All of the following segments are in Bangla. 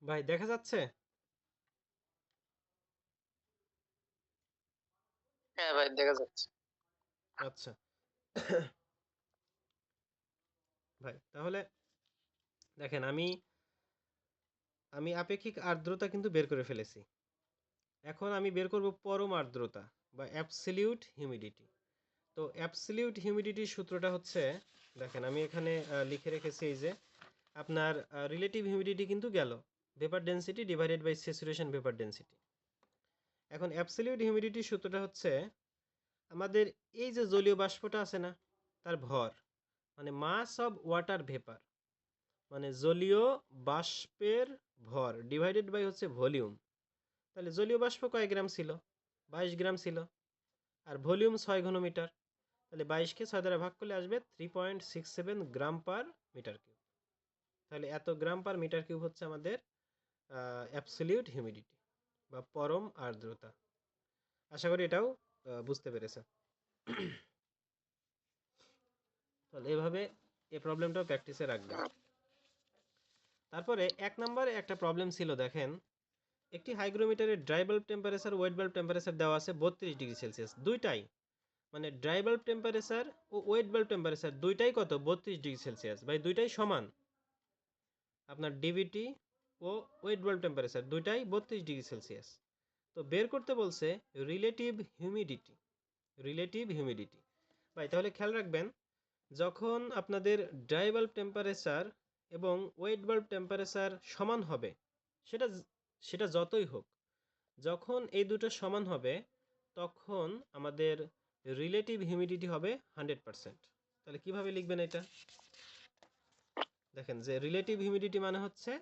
ভাই দেখা যাচ্ছে? হ্যাঁ ভাই, দেখা যাচ্ছে। আচ্ছা। ভাই তাহলে দেখেন, আমি আমি আপেক্ষিক আর্দ্রতা কিন্তু বের করে ফেলেছি। এখন আমি বের করব পরম আর্দ্রতা বা অ্যাবসলিউট হিউমিডিটি। তো অ্যাবসলিউট হিউমিডিটির সূত্রটা হচ্ছে, দেখেন আমি এখানে লিখে রেখেছি, এই যে আপনার রিলেটিভ হিউমিডিটি কিন্তু গেল, vapour density divided by saturation vapour density. এখন অ্যাবসলিউট হিউমিডিটির সূত্রটা হচ্ছে আমাদের এই যে জলীয় বাষ্পটা আছে না, তার ভর, মানে মাস অফ ওয়াটার ভেপার, মানে জলীয় বাষ্পের ভর ডিভাইডেড বাই হচ্ছে ভলিউম। তাহলে জলীয় বাষ্প কয় গ্রাম ছিল? 22 গ্রাম ছিল। আর ভলিউম 6 ঘনমিটার। তাহলে 22কে 6 দ্বারা ভাগ করলে আসবে 3.67 গ্রাম পার মিটার কিউব। তাহলে এত গ্রাম পার মিটার কিউব হচ্ছে আমাদের অ্যাবসলিউট হিউমিডিটি বা পরম আর্দ্রতা। আশা করি এটাও বুঝতে পেরেছেন। তাহলে এভাবে এই প্রবলেমটাও প্র্যাকটিসে রাখবেন। তারপরে 1 নম্বরে একটা প্রবলেম ছিল, দেখেন একটি হাইগ্রোমিটারের dry bulb temperature, wet bulb temperature দেওয়া আছে 32 ডিগ্রি সেলসিয়াস, দুইটাই, মানে ড্রাই বাল্ব টেম্পারেচার ও ওয়েট বাল্ব টেম্পারেচার দুইটাই কত? 32 ডিগ্রি সেলসিয়াস। ভাই দুইটাই সমান, আপনার ডিভিটি ও ওয়েট বাল্ব টেম্পারেচার দুইটাই 32 ডিগ্রি সেলসিয়াস। তো বের করতে বলছে রিলেটিভ হিউমিডিটি। রিলেটিভ হিউমিডিটি ভাই তাহলে খেয়াল রাখবেন, যখন আপনাদের ড্রাই বাল্ব টেম্পারেচার এবং ওয়েট বাল্ব টেম্পারেচার সমান হবে, সেটা সেটা যতই হোক, যখন এই দুটো সমান হবে তখন আমাদের রিলেটিভ হিউমিডিটি হবে 100%। তাহলে কিভাবে লিখবেন এটা? দেখেন যে রিলেটিভ হিউমিডিটি মানে হচ্ছে,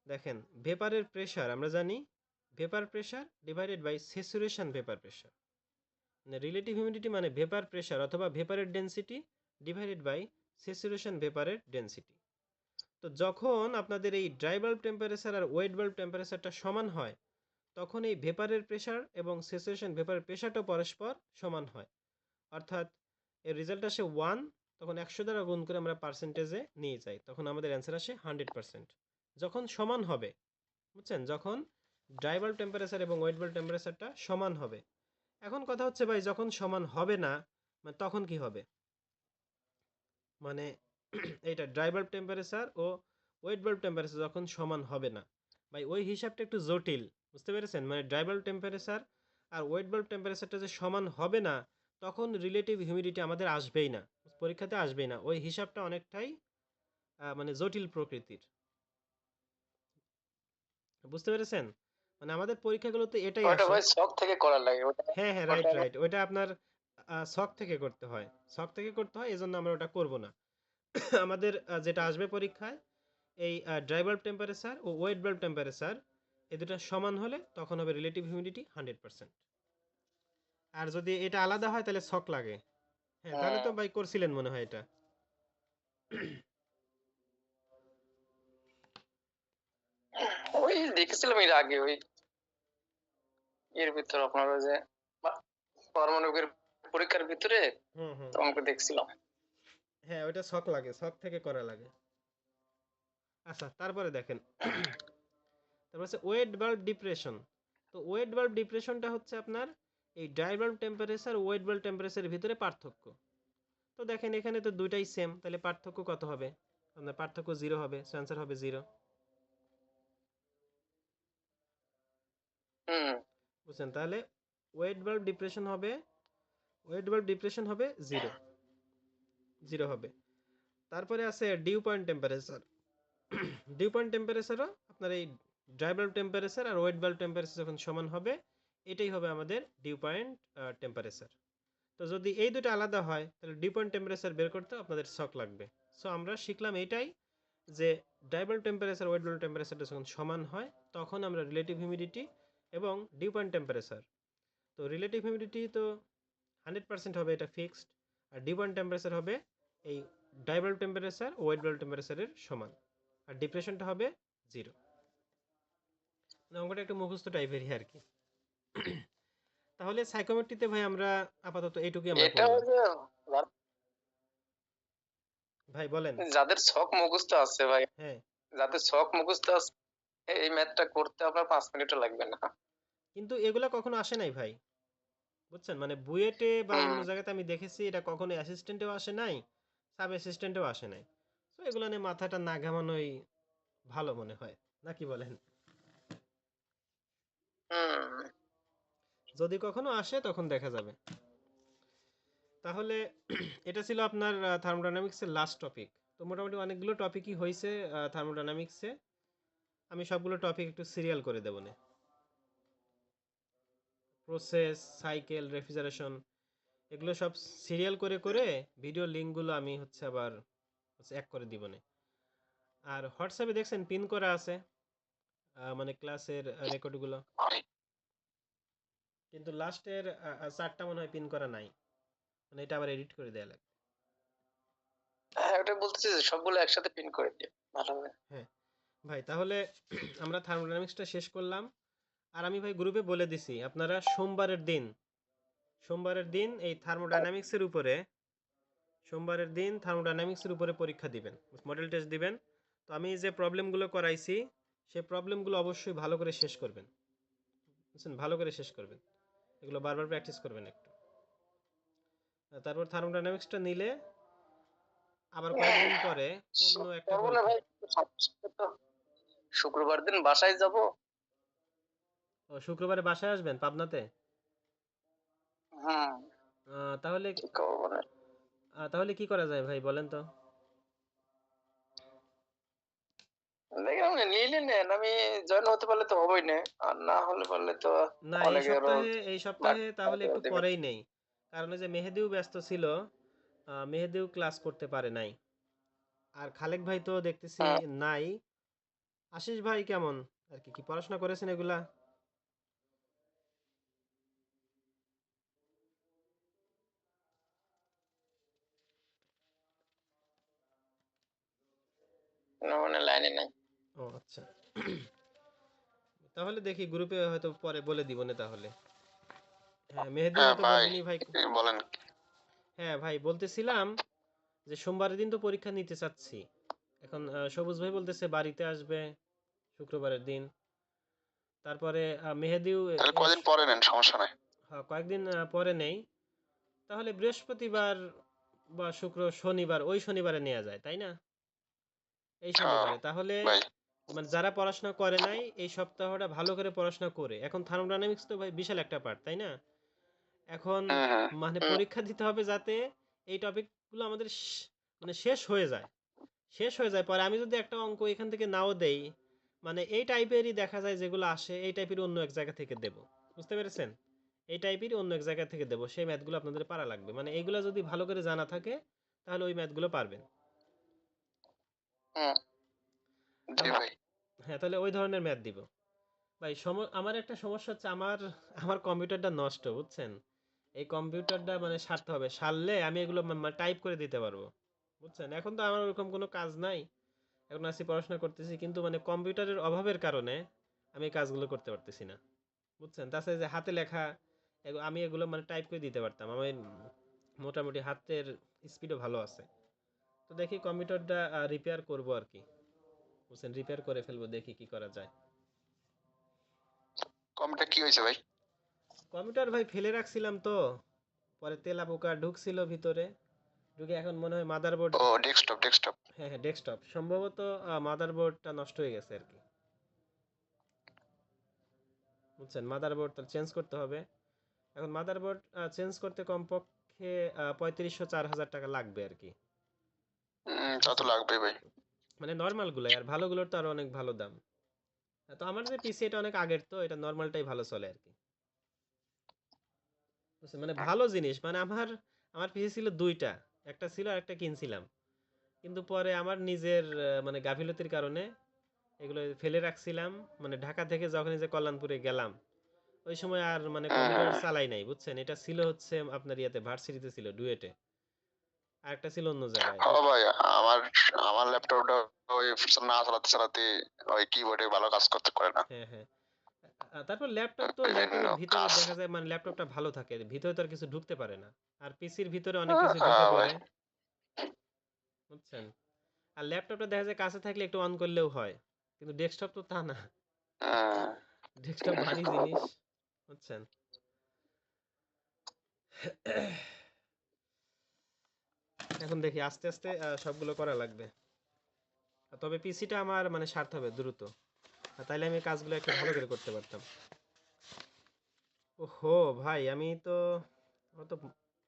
দেখেন ভেপারের প্রেশার আমরা জানি, vapour pressure divided by saturation vapour pressure. মানে রিলেটিভ হিউমিডিটি মানে ভেপার প্রেশার অথবা ভেপারের ডেন্সিটি ডিভাইডেড বাই স্যাচুরেশন ভেপারের ডেন্সিটি। তো যখন আপনাদের এই ড্রাই বাল্ব টেম্পারেচার আর ওয়েট বাল্ব টেম্পারেচারটা সমান হয়, তখন এই ভেপারের প্রেশার এবং স্যাচুরেশন ভেপারের প্রেশারটাও পরস্পর সমান হয়। অর্থাৎ এর রেজাল্ট আসে 1, তখন 100 দ্বারা গুণ করে আমরা পার্সেন্টেজে নিয়ে যাই, তখন আমাদের অ্যান্সার আসে 100%। যখন সমান হবে, বুঝছেন, যখন ড্রাই বাল্ব টেম্পারেচার এবং ওয়েট বাল্ব টেম্পারেচারটা সমান হবে। এখন কথা হচ্ছে ভাই, যখন সমান হবে না, মানে তখন কি হবে? মানে এইটা ড্রাই বাল্ব টেম্পারেচার ও ওয়েট বাল্ব টেম্পারেচার যখন সমান হবে না, ভাই ওই হিসাবটা একটু জটিল, বুঝতে পেরেছেন? মানে ড্রাই বাল্ব টেম্পারেচার আর ওয়েট বাল্ব টেম্পারেচারটা যে সমান হবে না, তখন রিলেটিভ হিউমিডিটি আমাদের আসবেই না, পরীক্ষাতে আসবেই না। ওই হিসাবটা অনেকটাই মানে জটিল প্রকৃতির, বুঝতে পেরেছেন? মানে আমাদের পরীক্ষাগুলোতে এটাই ওটা আসে। ভাই শখ থেকে করা লাগে ওটা। হ্যাঁ হ্যাঁ, রাইট ওটা রাইট, ওইটা আপনার শখ থেকে করতে হয়, শখ থেকে করতে হয়, এজন্য আমরা ওটা করব না। আমাদের যেটা আসবে পরীক্ষায়, এই ড্রাই বাল্ব টেম্পারেচার ও ওয়েট বাল্ব টেম্পারেচার এই দুটো সমান হলে তখন হবে রিলেটিভ হিউমিডিটি 100%। আর যদি এটা আলাদা হয় তাহলে শক লাগে। হ্যাঁ তাহলে তো ভাই করছিলেন মনে হয় এটা। ওই দেখেছিলাম এর আগে, ওই এর ভিতর আপনার ওই যে পারমাণবিক পরীক্ষার ভিতরে হুম হুম। তোমাকে দেখছিলাম। হ্যাঁ ওইটা শক লাগে, শক থেকে করা লাগে। আচ্ছা তারপরে দেখেন, তারপর হচ্ছে ওয়েট বাল্ব ডিপ্রেশন। তো ওয়েট বাল্ব ডিপ্রেশনটা হচ্ছে আপনার এই dry bulb temperature wet bulb টেম্পারেচারের ভিতরে পার্থক্য। তো দেখেন এখানে তো দুইটাই সেম, তাহলে পার্থক্য কত হবে? আপনার পার্থক্য 0 হবে, অ্যান্সার হবে 0। হুম। বুঝছেন? তাহলে ওয়েট বাল্ব ডিপ্রেশন হবে, ওয়েট বাল্ব ডিপ্রেশন হবে 0, 0 হবে। তারপরে আছে dew point temperature. Dew point টেম্পারেচারও আপনার এই ড্রাই বাল্ব টেম্পারেচার আর ওয়েট বাল্ব টেম্পারেচার যখন সমান হবে, এটাই হবে আমাদের ডিউ পয়েন্ট টেম্পারেচার। তো যদি এই দুটো আলাদা হয় তাহলে ডিউ পয়েন্ট টেম্পারেচার বের করতে আপনাদের শক লাগবে। সো আমরা শিখলাম এইটাই, যে dry bulb temperature wet bulb টেম্পারেচারটা যখন সমান হয় তখন আমরা রিলেটিভ হিউমিডিটি এবং ডিউ পয়েন্ট টেম্পারেচার, তো রিলেটিভ হিউমিডিটি তো 100% হবে, এটা ফিক্সড। আর ডিউ পয়েন্ট টেম্পারেচার হবে এই dry bulb temperature wet bulb টেম্পারেচারের সমান। আর ডিপ্রেশনটা হবে 0। অঙ্কটা একটু মুখস্থ টাইপেরই আর কি। তাহলে সাইকোমেট্রিতে ভাই আমরা আপাতত এইটুকুই আমরা এটা পড়লাম। ওই যে ভাই বলেন। যাদের শখ মুখস্থ আছে ভাই, হ্যাঁ যাদের শখ মুখস্থ আছে এই ম্যাথটা করতে আপনার 5 মিনিটও লাগবে না। কিন্তু এগুলা কখনো আসে নাই ভাই, বুঝছেন? মানে বুয়েটে বা হুম, অন্য জায়গাতে আমি দেখেছি এটা কখনো অ্যাসিস্ট্যান্টেও আসে নাই, সাব অ্যাসিস্ট্যান্টেও আসে নাই। তো এগুলো নিয়ে মাথাটা না ঘামানোই ভালো মনে হয়, নাকি বলেন? হুম। যদি কখনো আসে তখন দেখা যাবে। তাহলে এটা ছিল আপনার থার্মোডাইনামিক্সের লাস্ট টপিক। তো মোটামুটি অনেকগুলো টপিকই হয়েছে থার্মোডাইনামিক্সে। আমি সবগুলো টপিক একটু সিরিয়াল করে দেবো নে। প্রসেস, সাইকেল, রেফ্রিজারেশন, এগুলো সব সিরিয়াল করে করে ভিডিও লিঙ্কগুলো আমি হচ্ছে আবার হচ্ছে এক করে দিব নে। আর হোয়াটসঅ্যাপে দেখছেন পিন করা আছে মানে ক্লাসের রেকর্ডগুলো, কিন্তু লাস্টের 4টা মনে হয় পিন করা নাই, মানে এটা আবার এডিট করে দেয়া লাগবে। হ্যাঁ, ওটা বলতেছি যে সবগুলো একসাথে পিন করে দিও। ভালো হবে। হ্যাঁ ভাই, তাহলে আমরা থার্মোডাইনামিক্সটা শেষ করলাম। আর আমি ভাই গ্রুপে বলে দিছি আপনারা সোমবারের দিন এই থার্মোডাইনামিক্সের উপরে পরীক্ষা দিবেন, মডেল টেস্ট দিবেন। তো আমি যে প্রবলেমগুলো করাইছি সেই প্রবলেমগুলো অবশ্যই ভালো করে শেষ করবেন, বুঝছেন? ভালো করে শেষ করবেন, এগুলো বারবার প্র্যাকটিস করবেন একটু। তারপর থার্মোডাইনামিক্সটা নিলে আবার কয়েকদিন পরে অন্য একটা করবো না পরীক্ষা। ভাই, সমস্যা তো শুক্রবার দিন বাসায় যাব। ও, শুক্রবারে বাসায় আসবেন পাবনাতে? হুম, তাহলে কি করবো না। তাহলে কি করা যায় ভাই বলেন তো? দেখলাম নিলে নেন, আমি জয়েন হতে পারলে তো হবোই না, আর না হলে পারলে তো না, এই অনেকে আরো সপ্তাহে এই সপ্তাহে তাহলে একটু দেবে। পরেই নেই, কারণ ওই যে মেহেদিও ব্যস্ত ছিল, মেহেদিও ক্লাস করতে পারে নাই। আর খালেক ভাই তো দেখতেছি হুম, নাই। আশিস ভাই কেমন আর কি কি পড়াশোনা করেছেন এগুলা? মানে লাইনে নাই। ও আচ্ছা, তাহলে দেখি গ্রুপে হয়তো পরে বলে দিব না তাহলে। হ্যাঁ, মেহেদি হ্যাঁ হয়তো ভাই, বলবেনি ভাই। বলেন। হ্যাঁ ভাই, বলতেছিলাম যে সোমবারের দিন তো পরীক্ষা নিতে চাচ্ছি। এখন সবুজ ভাই বলতেছে বাড়িতে আসবে শুক্রবারের দিন। তারপরে মেহেদিও তাহলে কদিন পরে নেন, সমস্যা নাই। কয়েকদিন পরে নেই। তাহলে বৃহস্পতিবার বা শনিবার, ওই শনিবারে নেওয়া যায় তাই না? এই হ্যাঁ শনিবারে তাহলে ভাই। মানে যারা পড়াশোনা করে নাই এই সপ্তাহটা ভালো করে পড়াশোনা করে, এখন থার্মোডাইনামিক্স তো ভাই বিশাল একটা পার্ট তাই না? এখন হুম হুম। মানে পরীক্ষা দিতে হবে যাতে এই টপিকগুলো আমাদের মানে শেষ হয়ে যায় পরে আমি যদি একটা অঙ্ক এখান থেকে নাও দেই, মানে এই টাইপেরই দেখা যায় যেগুলো আসে এই টাইপের অন্য এক জায়গা থেকে দেব, বুঝতে পেরেছেন? এই টাইপেরই অন্য এক জায়গা থেকে দেব, সেই ম্যাথগুলো আপনাদের পারা লাগবে, মানে এইগুলো যদি ভালো করে জানা থাকে তাহলে ওই ম্যাথগুলো পারবেন। হুম, জি তাহলে ভাই। হ্যাঁ, তাহলে ওই ধরনের ম্যাথ দিব। ভাই আমার একটা সমস্যা হচ্ছে, আমার আমার কম্পিউটারটা নষ্ট, বুঝছেন? এই কম্পিউটারটা মানে সারতে হবে, সারলে আমি এগুলো টাইপ করে দিতে পারবো, বুঝছেন? এখন তো আমার ওরকম কোনো কাজ নাই, এখন আসি পড়াশোনা করতেছি, কিন্তু মানে কম্পিউটারের অভাবের কারণে আমি এই কাজগুলো করতে পারতেছি না, বুঝছেন? তাছাড়া যে হাতে লেখা আমি এগুলো মানে টাইপ করে দিতে পারতাম, আমি মোটামুটি হাতের স্পিডও ভালো আছে। তো দেখি কম্পিউটারটা রিপেয়ার করব আর কি, বুঝছেন? রিপেয়ার করে ফেলবো, দেখি কি করা যায়। কম্পিউটার কি হয়েছে ভাই? কম্পিউটার ভাই ফেলে রাখছিলাম তো, পরে তেলা পোকা ঢুকছিল ভিতরে, ঢুকে এখন মনে হয় মাদারবোর্ড। ও, ডেস্কটপ ডেস্কটপ। হ্যাঁ হ্যাঁ, ডেস্কটপ সম্ভবত মাদারবোর্ডটা নষ্ট হয়ে গেছে আর কি, বুঝছেন? মাদারবোর্ড তো চেঞ্জ করতে হবে। এখন মাদারবোর্ড চেঞ্জ করতে কমপক্ষে 3500-4000 টাকা লাগবে আর কি, তা তো বুঝছেন? লাগবে ভাই। মানে নর্মাল গুলাই, আর ভালো গুলোর তো আরো অনেক ভালো দাম। তো আমার যে পিসি এটা অনেক আগের, তো এটা নর্মালটাই ভালো চলে আর কি, বুঝছেন? মানে ভালো জিনিস, মানে আমার আমার পিসি ছিল দুইটা, একটা ছিল আর একটা কিনছিলাম, কিন্তু পরে আমার নিজের মানে গাফিলতির কারণে এগুলো ফেলে রাখছিলাম। মানে ঢাকা থেকে যখন এই যে কল্যাণপুরে গেলাম ওই সময় আর মানে কম্পিউটার হুম। চালাই নাই, বুঝছেন? এটা ছিল হচ্ছে আপনার ইয়াতে ভার্সিটিতে ছিল ডুয়েটে, আর একটা ছিল অন্য জায়গায় ও ভাই, আমার আমার ল্যাপটপটা ওই না চালাতে চালাতে ওই কিবোর্ডে ভালো কাজ করতে পারে না। হ্যাঁ হ্যাঁ, তারপর ল্যাপটপ তো বিভিন্ন ল্যাপটপের ভিতরে কাজ। দেখা যায় মানে ল্যাপটপটা ভালো থাকে, ভিতরে তো আর কিছু ঢুকতে পারে না, আর পিসির ভিতরে অনেক কিছু ঢুকে হ্যাঁ ভাই। পড়ে, বুঝছেন? আর ল্যাপটপটা দেখা যায় কাছে থাকলে একটু অন করলেও হয়, কিন্তু ডেস্কটপ তো তা না, হ্যাঁ। ডেস্কটপ ভারী জিনিস, বুঝছেন? এখন দেখি আস্তে আস্তে সবগুলো করা লাগবে। তবে পিসিটা আমার মানে সারতে হবে দ্রুত, তাইলে আমি কাজগুলো একটু ভালো করে করতে পারতাম। ওহো ভাই, আমি তো আমার তো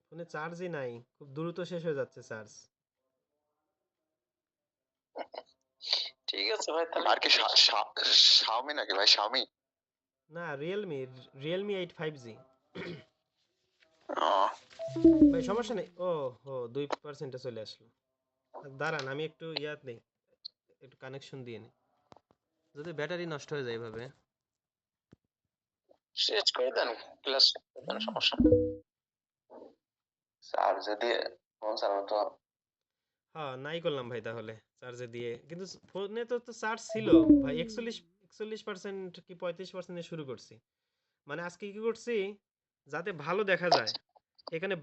ফোনে চার্জই নাই, খুব দ্রুত শেষ হয়ে যাচ্ছে চার্জ। ঠিক আছে ভাই, তাহলে আর কি শাওমি নাকি ভাই, শাওমি? না, রিয়েলমি 8 5G। ও, ভাই সমস্যা নেই। ও হো 2% চলে আসলো। দাঁড়ান আমি একটু ইয়াদ নেই, একটু কানেকশন দিয়ে নিই, যদি ব্যাটারি নষ্ট হয়ে যায় এভাবে। শেষ করে দেন, ক্লাস দেন, সমস্যা নেই। চার্জে দিয়ে ফোন চালানো তো। হ্যাঁ, নাই করলাম ভাই তাহলে চার্জে দিয়ে, কিন্তু ফোনে তো চার্জ ছিল ভাই 41% কি 35% শুরু করছি। মানে আজকে কি করছি, যাতে ভালো দেখা যায় এখানে